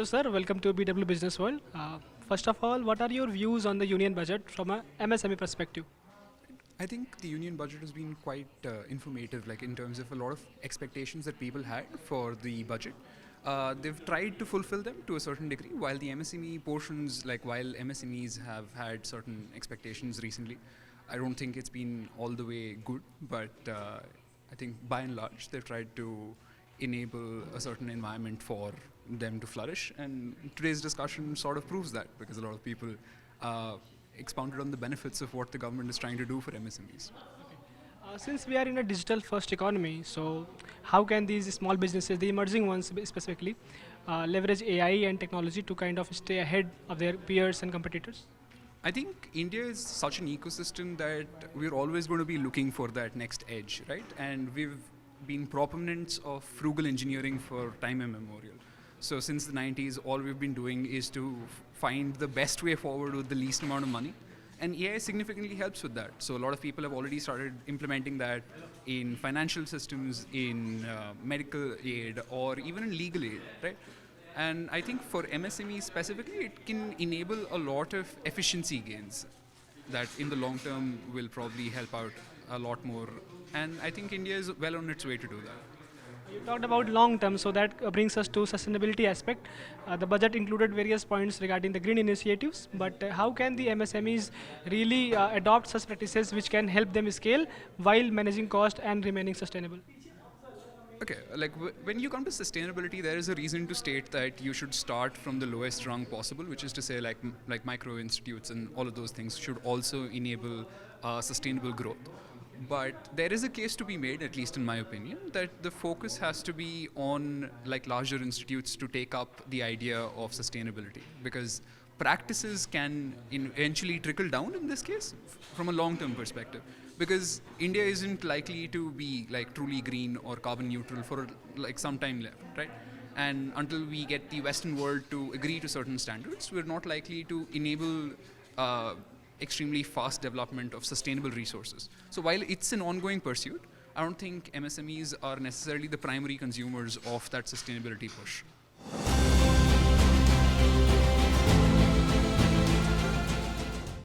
sir. Welcome to BW Business World. First of all, what are your views on the union budget from a MSME perspective? I think the union budget has been quite informative, like in terms of a lot of expectations that people had for the budget. They've tried to fulfill them to a certain degree, while the MSME portions, like while MSMEs have had certain expectations recently, I don't think it's been all the way good, but I think by and large they've tried to enable a certain environment for them to flourish. And today's discussion sort of proves that because a lot of people uh, expounded on the benefits of what the government is trying to do for MSMEs. Since we are in a digital first economy, so how can these small businesses, the emerging ones specifically, leverage AI and technology to kind of stay ahead of their peers and competitors? I think India is such an ecosystem that we're always going to be looking for that next edge, right? And we've been proponents of frugal engineering for time immemorial. So since the 90s, all we've been doing is to find the best way forward with the least amount of money. And AI significantly helps with that. So a lot of people have already started implementing that in financial systems, in medical aid, or even in legal aid, right? And I think for MSMEs specifically, it can enable a lot of efficiency gains that in the long term will probably help out a lot more. And I think India is well on its way to do that. You talked about long term, so that brings us to sustainability aspect. The budget included various points regarding the green initiatives, but how can the MSMEs really adopt such practices which can help them scale while managing cost and remaining sustainable? Okay, like when you come to sustainability, there is a reason to state that you should start from the lowest rung possible, which is to say like micro institutes and all of those things should also enable sustainable growth. But there is a case to be made, at least in my opinion, that the focus has to be on like larger institutes to take up the idea of sustainability, because practices can eventually trickle down in this case from a long-term perspective, because India isn't likely to be like truly green or carbon neutral for like some time left, right? And until we get the Western world to agree to certain standards, we're not likely to enable extremely fast development of sustainable resources. So while it's an ongoing pursuit, I don't think MSMEs are necessarily the primary consumers of that sustainability push.